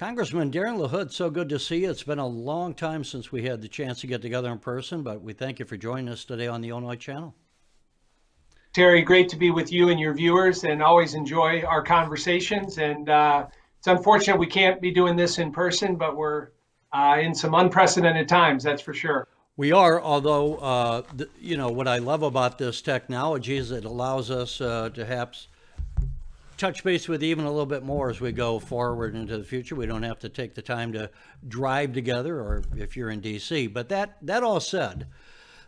Congressman Darin LaHood, so good to see you. It's been a long time since we had the chance to get together in person, but we thank you for joining us today on the Illinois Channel. Terry, great to be with you and your viewers, and always enjoy our conversations. And it's unfortunate we can't be doing this in person, but we're in some unprecedented times, that's for sure. We are, although, what I love about this technology is it allows us to perhaps touch base with you even a little bit more as we go forward into the future. We don't have to take the time to drive together, or if you're in D.C. But that all said,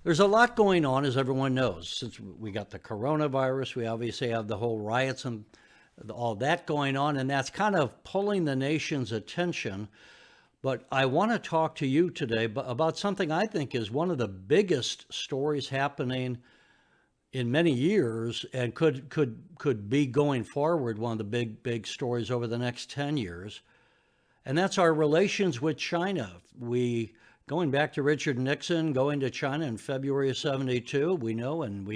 there's a lot going on, as everyone knows. Since we got the coronavirus, we obviously have the whole riots and all that going on, and that's kind of pulling the nation's attention. But I want to talk to you today about something I think is one of the biggest stories happening in many years, and could be going forward one of the big stories over the next 10 years. And that's our relations with China. Going back to Richard Nixon going to China in February of '72, we know, and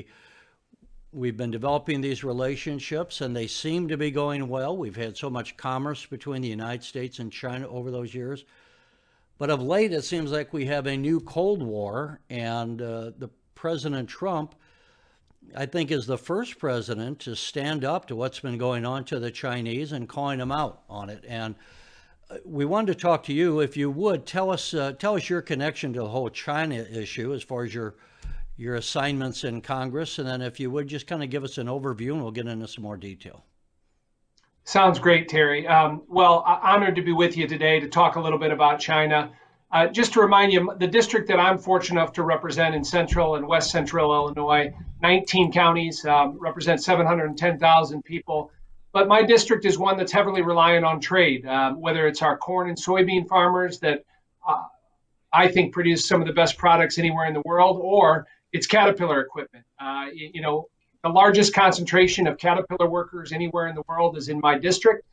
we've been developing these relationships, and they seem to be going well. We've had so much commerce between the United States and China over those years. But of late, it seems like we have a new Cold War, and the President Trump, I think, is the first president to stand up to what's been going on to the Chinese and calling them out on it. And we wanted to talk to you, if you would, tell us your connection to the whole China issue as far as your assignments in Congress, and then if you would just kind of give us an overview, and we'll get into some more detail. Sounds great, Terry. Well, honored to be with you today to talk a little bit about China. Just to remind you, the district that I'm fortunate enough to represent in central and west central Illinois, 19 counties, represent 710,000 people. But my district is one that's heavily reliant on trade, whether it's our corn and soybean farmers that I think produce some of the best products anywhere in the world, or it's Caterpillar equipment. The largest concentration of Caterpillar workers anywhere in the world is in my district.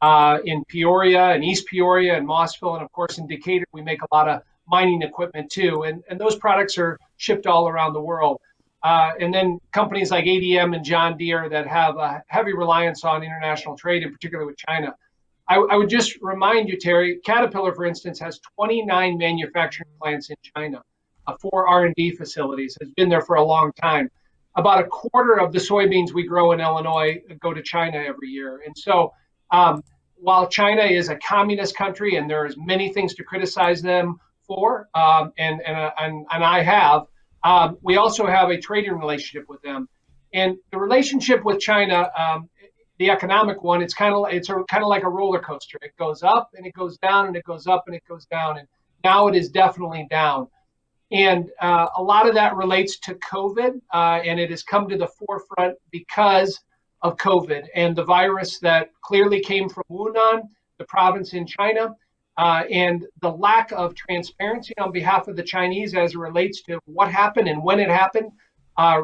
In Peoria and East Peoria and Mossville, and of course in Decatur, we make a lot of mining equipment too. And those products are shipped all around the world. And then companies like ADM and John Deere that have a heavy reliance on international trade, in particular with China. I would just remind you, Terry, Caterpillar, for instance, has 29 manufacturing plants in China, 4 R&D facilities, has been there for a long time. About a quarter of the soybeans we grow in Illinois go to China every year. And so while China is a communist country and there's many things to criticize them for, and I have, we also have a trading relationship with them. And the relationship with China, the economic one, it's kind of like a roller coaster. It goes up and it goes down and it goes up and it goes down. And now it is definitely down. And a lot of that relates to COVID, and it has come to the forefront because of COVID and the virus that clearly came from Wuhan, the province in China, and the lack of transparency on behalf of the Chinese as it relates to what happened and when it happened,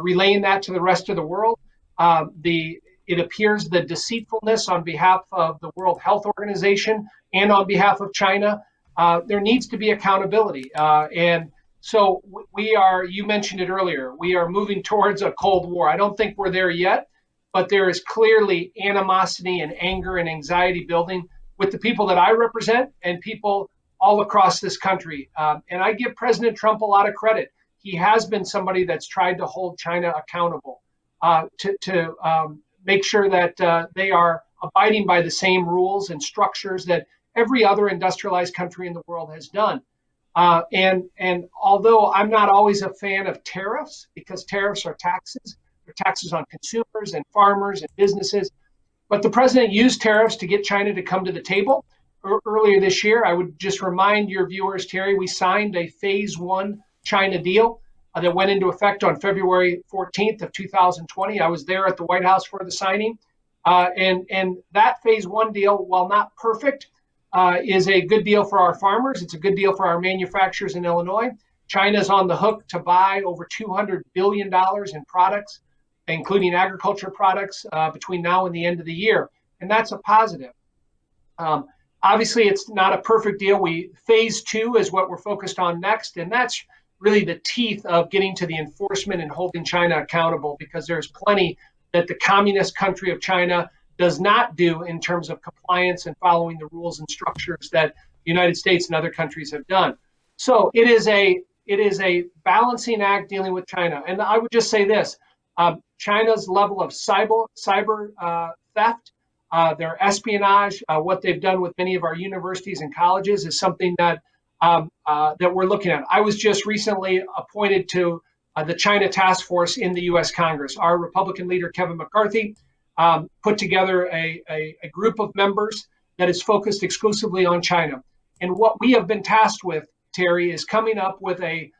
relaying that to the rest of the world. It appears the deceitfulness on behalf of the World Health Organization and on behalf of China. There needs to be accountability. And so you mentioned it earlier, we are moving towards a Cold War. I don't think we're there yet, but there is clearly animosity and anger and anxiety building with the people that I represent and people all across this country. And I give President Trump a lot of credit. He has been somebody that's tried to hold China accountable, to make sure that they are abiding by the same rules and structures that every other industrialized country in the world has done. And although I'm not always a fan of tariffs, because tariffs are taxes, they're taxes on consumers and farmers and businesses. But the president used tariffs to get China to come to the table. Earlier this year, I would just remind your viewers, Terry, we signed a phase 1 China deal that went into effect on February 14th of 2020. I was there at the White House for the signing. And that phase 1 deal, while not perfect, is a good deal for our farmers. It's a good deal for our manufacturers in Illinois. China's on the hook to buy over $200 billion in products, including agriculture products, between now and the end of the year. And that's a positive. Obviously, it's not a perfect deal. Phase 2 is what we're focused on next. And that's really the teeth of getting to the enforcement and holding China accountable, because there's plenty that the communist country of China does not do in terms of compliance and following the rules and structures that the United States and other countries have done. So it is a balancing act dealing with China. And I would just say this: China's level of cyber theft, their espionage, what they've done with many of our universities and colleges is something that we're looking at. I was just recently appointed to the China Task Force in the U.S. Congress. Our Republican leader, Kevin McCarthy, put together a group of members that is focused exclusively on China. And what we have been tasked with, Terry, is coming up with a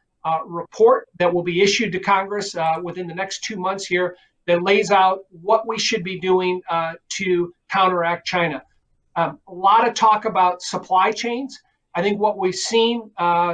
report that will be issued to Congress within the next 2 months here that lays out what we should be doing to counteract China. A lot of talk about supply chains. I think what we've seen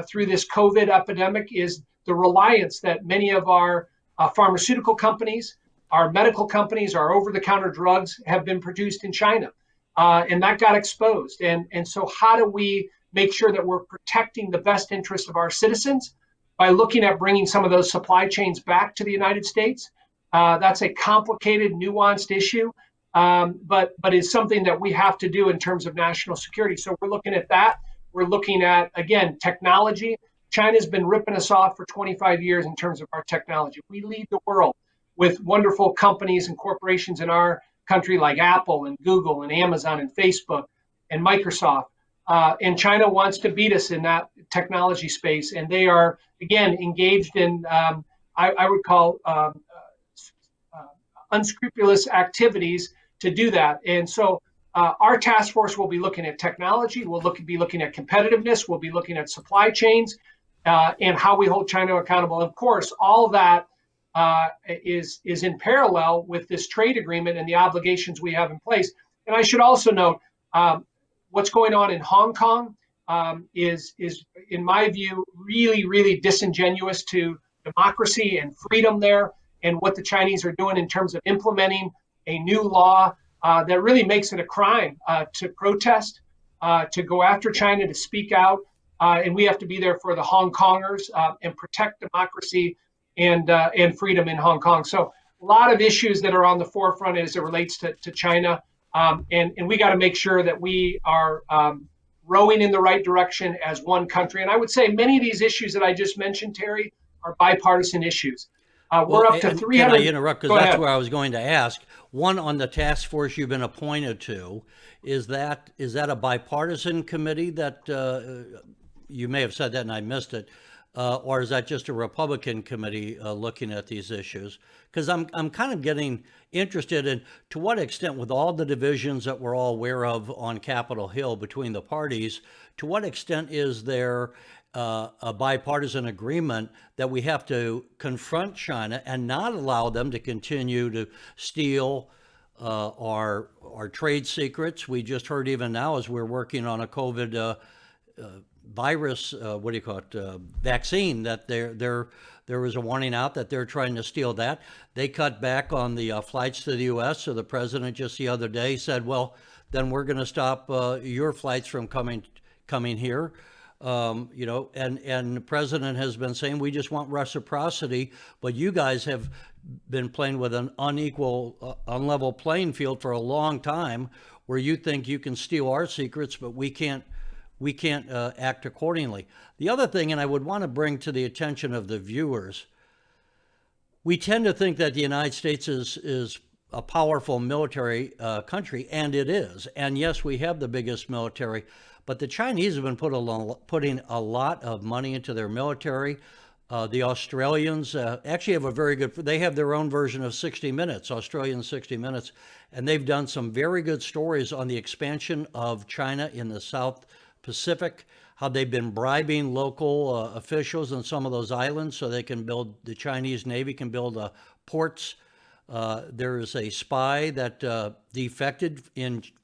through this COVID epidemic is the reliance that many of our pharmaceutical companies, our medical companies, our over-the-counter drugs have been produced in China. And that got exposed. And so how do we make sure that we're protecting the best interests of our citizens by looking at bringing some of those supply chains back to the United States? That's a complicated, nuanced issue, but it's something that we have to do in terms of national security. So we're looking at that. We're looking at, again, technology. China's been ripping us off for 25 years in terms of our technology. We lead the world with wonderful companies and corporations in our country like Apple and Google and Amazon and Facebook and Microsoft. And China wants to beat us in that technology space. And they are, again, engaged in, I would call, unscrupulous activities to do that. And so our task force will be looking at technology. We'll be looking at competitiveness. We'll be looking at supply chains and how we hold China accountable. Of course, all that is in parallel with this trade agreement and the obligations we have in place. And I should also note what's going on in Hong Kong is, in my view, really, really disingenuous to democracy and freedom there, and what the Chinese are doing in terms of implementing a new law that really makes it a crime to protest, to go after China, to speak out. And we have to be there for the Hong Kongers and protect democracy and freedom in Hong Kong. So a lot of issues that are on the forefront as it relates to China. And we got to make sure that we are rowing in the right direction as one country. And I would say many of these issues that I just mentioned, Terry, are bipartisan issues. We're up to 300. Can I interrupt? Because that's where I was going to ask. One, on the task force you've been appointed to, is that a bipartisan committee that you may have said that and I missed it, or is that just a Republican committee looking at these issues? Because I'm kind of getting interested in to what extent, with all the divisions that we're all aware of on Capitol Hill between the parties, to what extent is there a bipartisan agreement that we have to confront China and not allow them to continue to steal our trade secrets? We just heard even now, as we're working on a COVID virus, what do you call it, vaccine, that there was a warning out that they're trying to steal that. They cut back on the flights to the U.S. So the president just the other day said, well, then we're going to stop your flights from coming here. And the president has been saying, we just want reciprocity, but you guys have been playing with an unequal, unlevel playing field for a long time, where you think you can steal our secrets, but we can't act accordingly. The other thing, and I would want to bring to the attention of the viewers, we tend to think that the United States is a powerful military country, and it is. And yes, we have the biggest military, but the Chinese have been putting a lot of money into their military. The Australians actually have they have their own version of 60 Minutes, Australian 60 Minutes, and they've done some very good stories on the expansion of China in the South Pacific, how they've been bribing local officials in some of those islands so they can the Chinese Navy can build ports. There is a spy that defected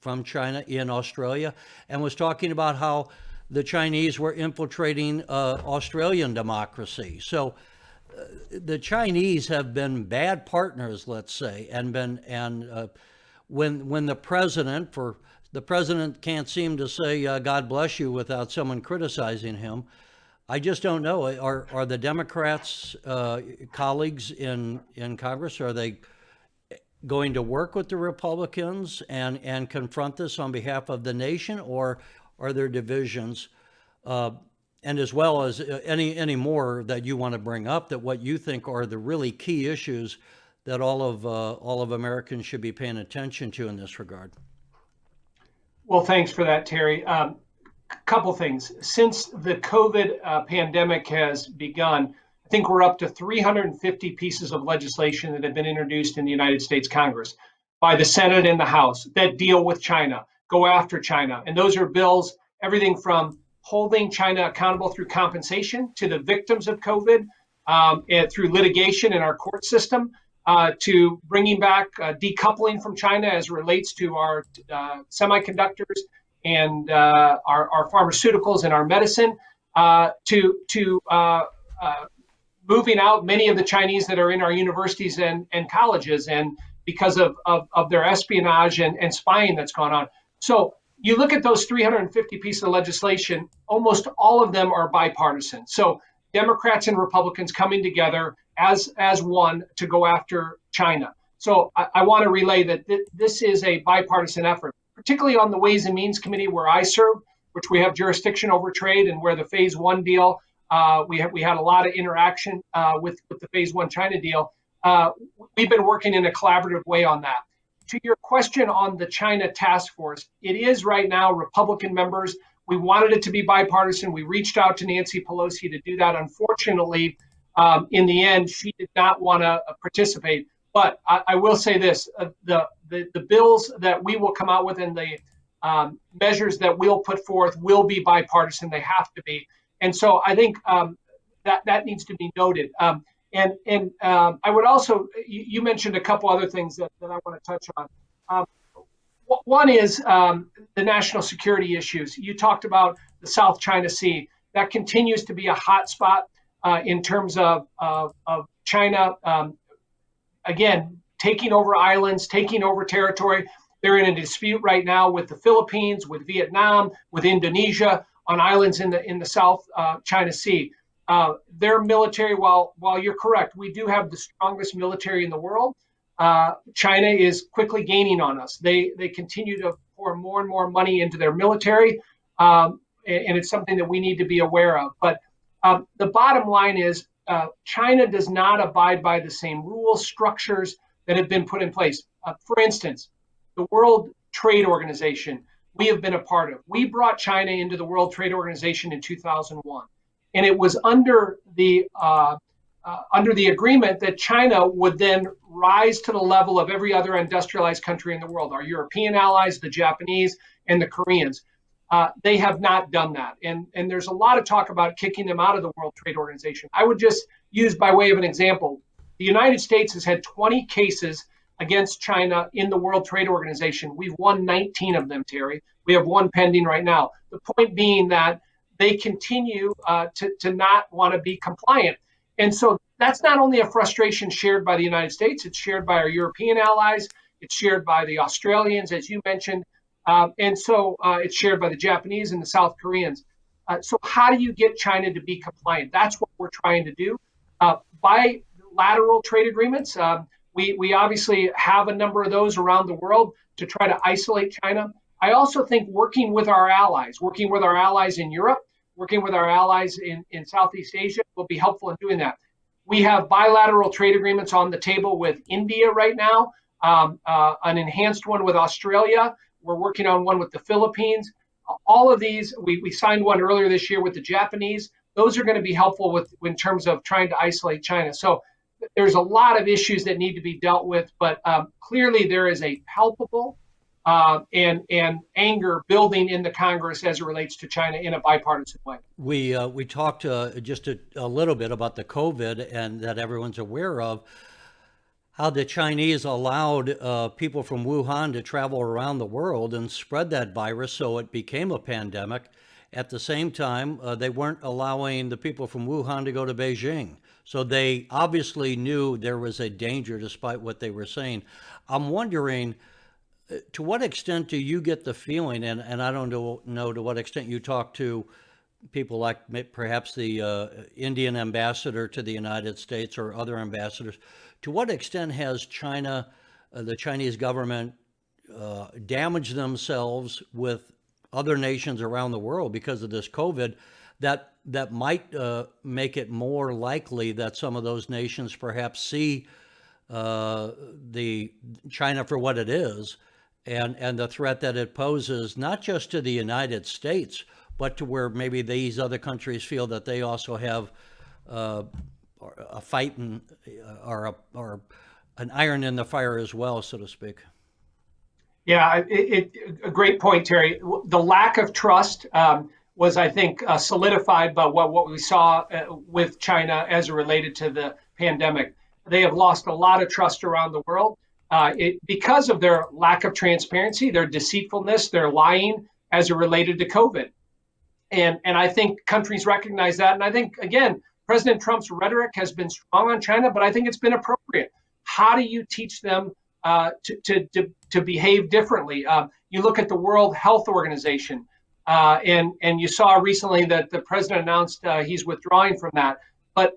from China in Australia and was talking about how the Chinese were infiltrating Australian democracy. So the Chinese have been bad partners, let's say, when the president can't seem to say God bless you without someone criticizing him. I just don't know. Are the Democrats colleagues in Congress? Are they going to work with the Republicans and confront this on behalf of the nation, or are there divisions? And as well as any more that you want to bring up, that what you think are the really key issues that all of Americans should be paying attention to in this regard. Well, thanks for that, Terry. Couple things. Since the COVID pandemic has begun, I think we're up to 350 pieces of legislation that have been introduced in the United States Congress by the Senate and the House that deal with China, go after China. And those are bills, everything from holding China accountable through compensation to the victims of COVID, and through litigation in our court system, to bringing back decoupling from China as relates to our semiconductors and our pharmaceuticals and our medicine, to moving out many of the Chinese that are in our universities and colleges, and because of their espionage and spying that's gone on. So you look at those 350 pieces of legislation, almost all of them are bipartisan. So Democrats and Republicans coming together as one to go after China. So I want to relay that this is a bipartisan effort, particularly on the Ways and Means Committee where I serve, which we have jurisdiction over trade, and where the Phase 1 deal, we had a lot of interaction with the Phase 1 China deal. We've been working in a collaborative way on that. To your question on the China task force, it is right now Republican members. We wanted it to be bipartisan. We reached out to Nancy Pelosi to do that. Unfortunately, in the end, she did not want to participate. But I will say this, the bills that we will come out with and the measures that we'll put forth will be bipartisan. They have to be. And so I think that needs to be noted. And I would also, you mentioned a couple other things that I want to touch on. One is the national security issues. You talked about the South China Sea. That continues to be a hot spot in terms of China, again, taking over islands, taking over territory. They're in a dispute right now with the Philippines, with Vietnam, with Indonesia on islands in the South China Sea. Their military, while you're correct, we do have the strongest military in the world. China is quickly gaining on us. They continue to pour more and more money into their military, and it's something that we need to be aware of. But the bottom line is China does not abide by the same rules, structures that have been put in place. For instance, the World Trade Organization, we have been a part of. We brought China into the World Trade Organization in 2001. And it was under the agreement that China would then rise to the level of every other industrialized country in the world, our European allies, the Japanese, and the Koreans. They have not done that. And there's a lot of talk about kicking them out of the World Trade Organization. I would just use, by way of an example, the United States has had 20 cases against China in the World Trade Organization. We've won 19 of them, Terry. We have one pending right now. The point being that they continue to not want to be compliant. And so that's not only a frustration shared by the United States, it's shared by our European allies, it's shared by the Australians, as you mentioned, and so it's shared by the Japanese and the South Koreans. So how do you get China to be compliant? That's what we're trying to do. Bilateral trade agreements, we obviously have a number of those around the world to try to isolate China. I also think working with our allies in Europe, working with our allies in Southeast Asia will be helpful in doing that. We have bilateral trade agreements on the table with India right now, an enhanced one with Australia. We're working on one with the Philippines. All of these, we signed one earlier this year with the Japanese. Those are going to be helpful in terms of trying to isolate China. So there's a lot of issues that need to be dealt with, but clearly there is a palpable and anger building in the Congress as it relates to China in a bipartisan way. We talked just a little bit about the COVID, and that everyone's aware of how the Chinese allowed people from Wuhan to travel around the world and spread that virus, so it became a pandemic. At the same time, they weren't allowing the people from Wuhan to go to Beijing. So they obviously knew there was a danger despite what they were saying. I'm wondering, to what extent do you get the feeling, and I don't know to what extent you talk to people like perhaps the Indian ambassador to the United States or other ambassadors, to what extent has China the Chinese government damage themselves with other nations around the world because of this COVID, that might make it more likely that some of those nations perhaps see the China for what it is, and the threat that it poses, not just to the United States, but to where maybe these other countries feel that they also have a fight or an iron in the fire as well, so to speak. Yeah, a great point, Terry. The lack of trust was, I think, solidified by what we saw with China as it related to the pandemic. They have lost a lot of trust around the world because of their lack of transparency, their deceitfulness, their lying as it related to COVID. And I think countries recognize that. And I think, again, President Trump's rhetoric has been strong on China, but I think it's been appropriate. How do you teach them to behave differently? You look at the World Health Organization, and you saw recently that the president announced he's withdrawing from that. But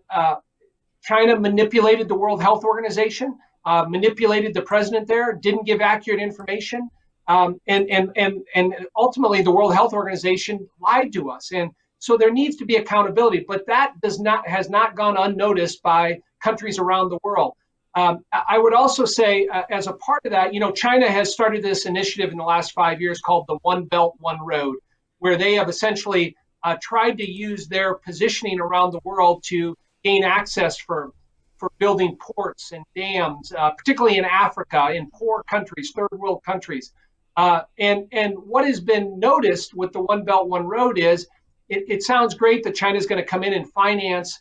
China manipulated the World Health Organization, manipulated the president there, didn't give accurate information. And ultimately, the World Health Organization lied to us. And so there needs to be accountability, but that has not gone unnoticed by countries around the world. I would also say, as a part of that, China has started this initiative in the last 5 years called the One Belt, One Road, where they have essentially tried to use their positioning around the world to gain access for building ports and dams, particularly in Africa, in poor countries, third world countries. And what has been noticed with the One Belt, One Road is it sounds great that China's going to come in and finance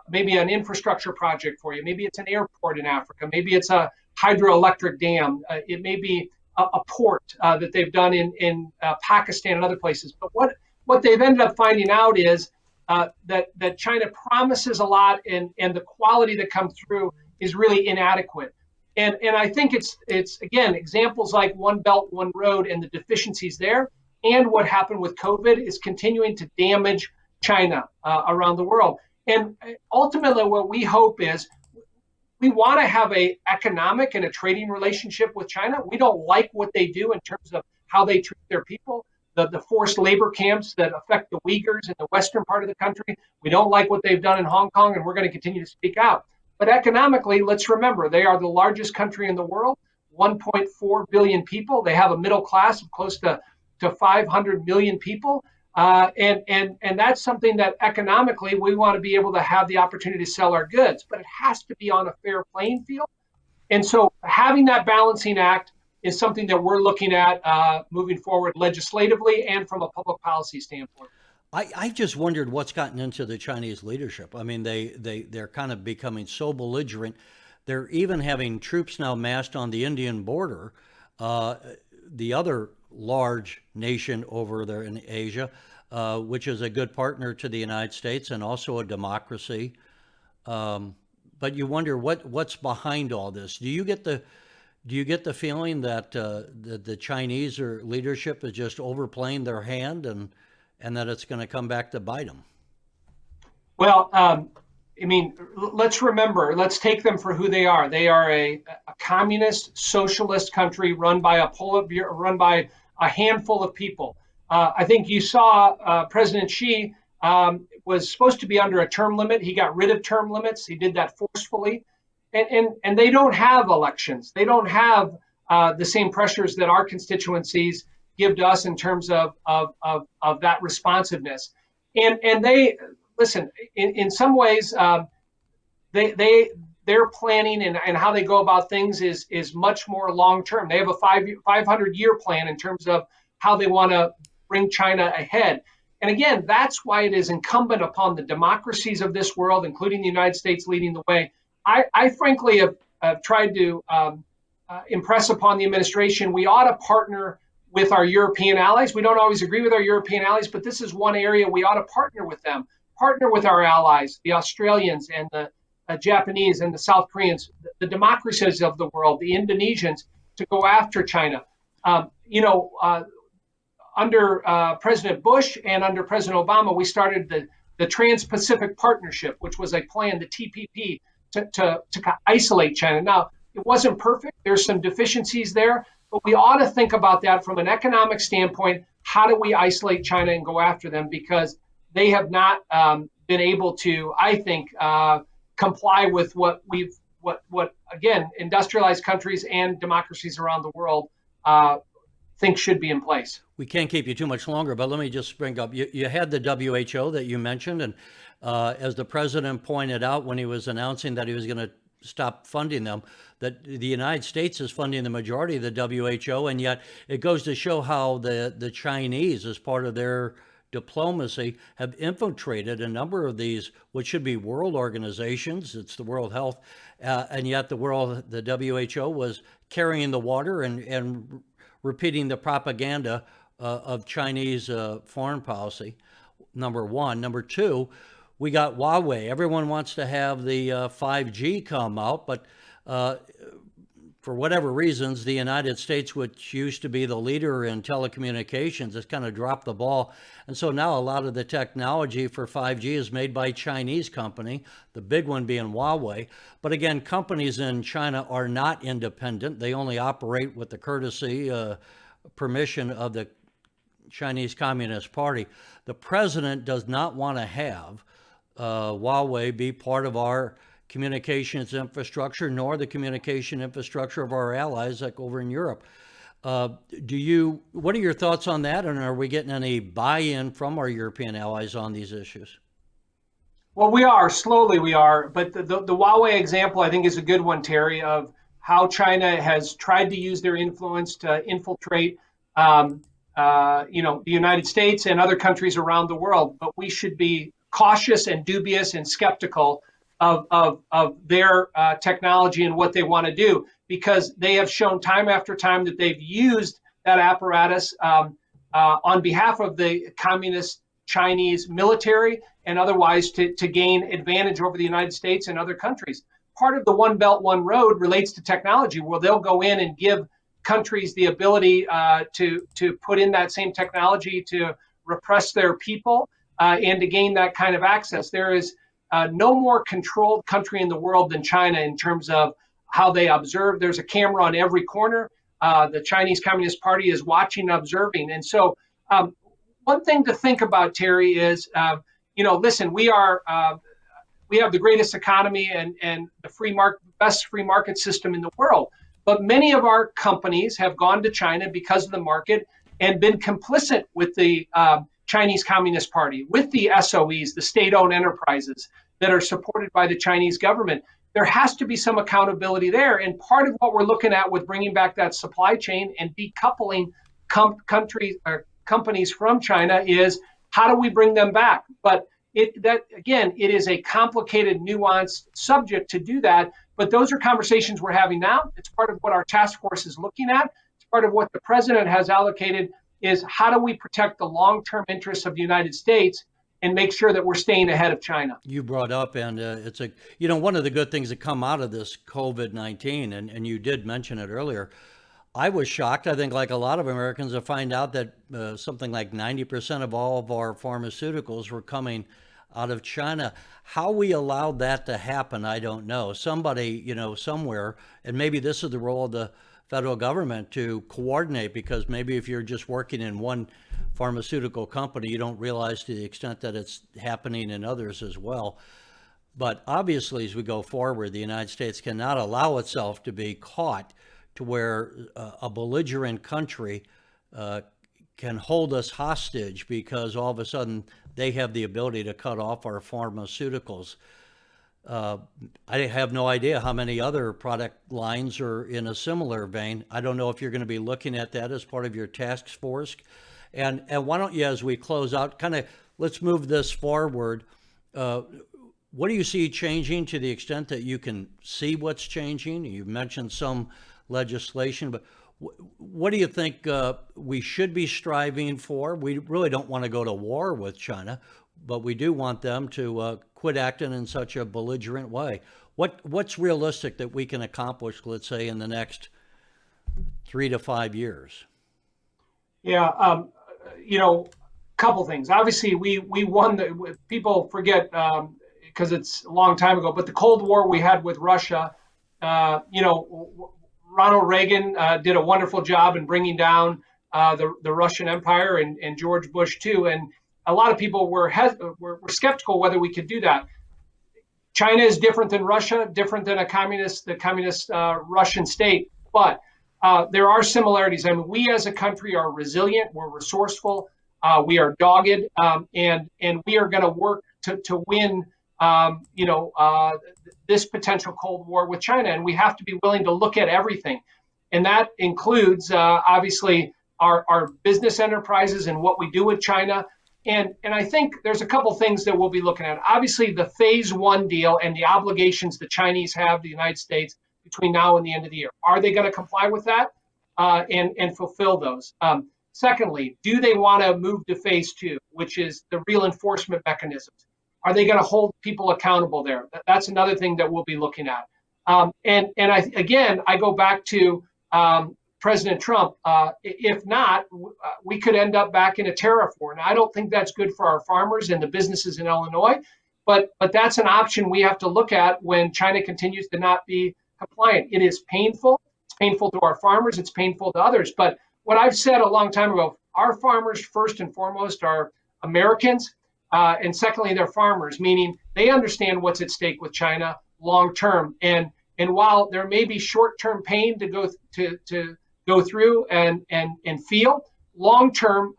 maybe an infrastructure project for you. Maybe it's an airport in Africa. Maybe it's a hydroelectric dam. It may be a port that they've done in Pakistan and other places. But what they've ended up finding out is that China promises a lot, and the quality that comes through is really inadequate. And I think it's again, examples like One Belt, One Road and the deficiencies there, and what happened with COVID is continuing to damage China around the world. And ultimately, what we hope is we want to have an economic and a trading relationship with China. We don't like what they do in terms of how they treat their people, the forced labor camps that affect the Uyghurs in the western part of the country. We don't like what they've done in Hong Kong, and we're going to continue to speak out. But economically, let's remember, they are the largest country in the world, 1.4 billion people. They have a middle class of close to 500 million people. And that's something that economically we want to be able to have the opportunity to sell our goods, but it has to be on a fair playing field. And so having that balancing act is something that we're looking at moving forward legislatively and from a public policy standpoint. I just wondered what's gotten into the Chinese leadership. I mean, they're kind of becoming so belligerent. They're even having troops now massed on the Indian border, the other large nation over there in Asia, which is a good partner to the United States and also a democracy. But you wonder what's behind all this. Do you get the feeling that the Chinese leadership is just overplaying their hand and that it's going to come back to bite them? Well, I mean, let's remember, let's take them for who they are. They are a communist, socialist country run by a handful of people. I think you saw President Xi was supposed to be under a term limit. He got rid of term limits. He did that forcefully. And they don't have elections. They don't have the same pressures that our constituencies give to us in terms of that responsiveness. And they, listen, in some ways, their planning and how they go about things is much more long-term. They have a 500-year plan in terms of how they want to bring China ahead. And again, that's why it is incumbent upon the democracies of this world, including the United States leading the way. I frankly have tried to impress upon the administration, we ought to partner with our European allies. We don't always agree with our European allies, but this is one area we ought to partner with them, partner with our allies, the Australians and the Japanese and the South Koreans, the democracies of the world, the Indonesians, to go after China. Under President Bush and under President Obama, we started the Trans-Pacific Partnership, which was a plan, the TPP, to isolate China. Now, It wasn't perfect. There's some deficiencies there, but we ought to think about that from an economic standpoint. How do we isolate China and go after them? Because they have not been able to, I think, comply with what again, industrialized countries and democracies around the world think should be in place. We can't keep you too much longer, but let me just bring up, you had the WHO that you mentioned, and as the president pointed out when he was announcing that he was going to stop funding them, that the United States is funding the majority of the WHO, and yet it goes to show how the Chinese, as part of their diplomacy, have infiltrated a number of these, what should be world organizations. It's the World Health, and yet the WHO was carrying the water and repeating the propaganda of Chinese foreign policy, number one. Number two, we got Huawei. Everyone wants to have the 5G come out, but for whatever reasons, the United States, which used to be the leader in telecommunications, has kind of dropped the ball. And so now a lot of the technology for 5G is made by a Chinese company, the big one being Huawei. But again, companies in China are not independent. They only operate with the courtesy, permission of the Chinese Communist Party. The president does not want to have Huawei be part of our communications infrastructure, nor the communication infrastructure of our allies like over in Europe. What are your thoughts on that? And are we getting any buy-in from our European allies on these issues? Well, slowly we are, but the Huawei example I think is a good one, Terry, of how China has tried to use their influence to infiltrate the United States and other countries around the world. But we should be cautious and dubious and skeptical of their technology and what they want to do, because they have shown time after time that they've used that apparatus on behalf of the communist Chinese military and otherwise to gain advantage over the United States and other countries. Part of the One Belt, One Road relates to technology, where they'll go in and give countries the ability to put in that same technology to repress their people and to gain that kind of access. There is no more controlled country in the world than China in terms of how they observe. There's a camera on every corner. The Chinese Communist Party is watching and observing. And so one thing to think about, Terry, is, listen, we have the greatest economy and the best free market system in the world. But many of our companies have gone to China because of the market and been complicit with the Chinese Communist Party, with the SOEs, the state-owned enterprises that are supported by the Chinese government. There has to be some accountability there. And part of what we're looking at with bringing back that supply chain and decoupling companies from China is, how do we bring them back? But it is a complicated, nuanced subject to do that. But those are conversations we're having now. It's part of what our task force is looking at. It's part of what the president has allocated, is how do we protect the long-term interests of the United States and make sure that we're staying ahead of China. You brought up, and it's one of the good things that come out of this COVID-19, and you did mention it earlier. I was shocked, I think like a lot of Americans, to find out that something like 90% of all of our pharmaceuticals were coming out of China. How we allowed that to happen, I don't know. Somebody, somewhere, and maybe this is the role of the federal government to coordinate, because maybe if you're just working in one pharmaceutical company, you don't realize to the extent that it's happening in others as well. But obviously, as we go forward, the United States cannot allow itself to be caught to where a belligerent country can hold us hostage because all of a sudden they have the ability to cut off our pharmaceuticals. I have no idea how many other product lines are in a similar vein. I don't know if you're going to be looking at that as part of your task force. And why don't you, as we close out, let's move this forward. What do you see changing to the extent that you can see what's changing? You mentioned some legislation, but what do you think we should be striving for? We really don't want to go to war with China, but we do want them to quit acting in such a belligerent way. What's realistic that we can accomplish, let's say, in the next 3 to 5 years? Yeah, couple things. Obviously, we won. People forget because it's a long time ago, but the Cold War we had with Russia Ronald Reagan did a wonderful job in bringing down the Russian Empire, and George Bush too. And a lot of people were skeptical whether we could do that. China is different than Russia, different than the communist Russian state, but there are similarities. I mean, we as a country are resilient, we're resourceful, we are dogged, and we are going to work to win, this potential Cold War with China. And we have to be willing to look at everything, and that includes obviously our business enterprises and what we do with China. And I think there's a couple things that we'll be looking at. Obviously, the phase one deal and the obligations the Chinese have the United States between now and the end of the year. Are they going to comply with that and fulfill those? Secondly, do they want to move to phase two, which is the real enforcement mechanisms? Are they going to hold people accountable there? That's another thing that we'll be looking at. I go back to President Trump. If not, we could end up back in a tariff war. Now, I don't think that's good for our farmers and the businesses in Illinois, but that's an option we have to look at when China continues to not be compliant. It is painful. It's painful to our farmers. It's painful to others. But what I've said a long time ago, our farmers first and foremost are Americans, and secondly, they're farmers, meaning they understand what's at stake with China long term. And while there may be short-term pain to go through and feel, long term,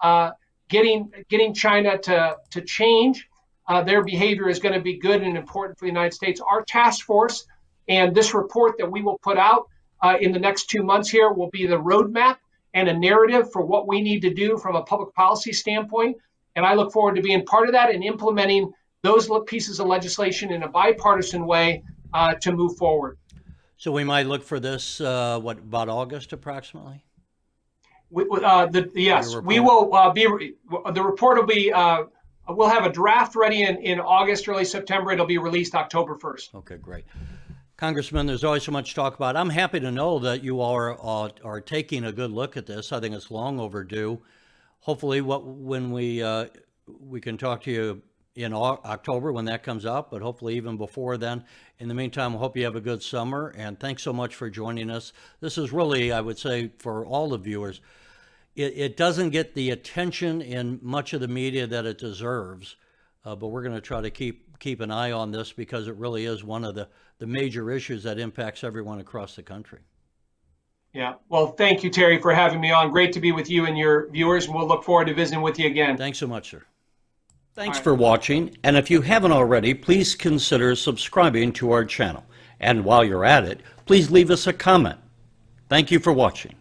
getting China to change their behavior is going to be good and important for the United States. Our task force and this report that we will put out in the next 2 months here will be the roadmap and a narrative for what we need to do from a public policy standpoint. And I look forward to being part of that and implementing those pieces of legislation in a bipartisan way to move forward. So we might look for this, about August approximately? Yes, we will the report will be, we'll have a draft ready in August, early September. It'll be released October 1st. Okay, great. Congressman, there's always so much to talk about. I'm happy to know that you are taking a good look at this. I think it's long overdue. Hopefully, when we can talk to you in October when that comes out, but hopefully even before then. In the meantime, I hope you have a good summer, and thanks so much for joining us. This is really, I would say, for all the viewers, it doesn't get the attention in much of the media that it deserves, but we're going to try to keep an eye on this because it really is one of the major issues that impacts everyone across the country. Yeah. Well, thank you, Terry, for having me on. Great to be with you and your viewers, and we'll look forward to visiting with you again. Thanks so much, sir. Thanks for watching, and if you haven't already, please consider subscribing to our channel. And while you're at it, please leave us a comment. Thank you for watching.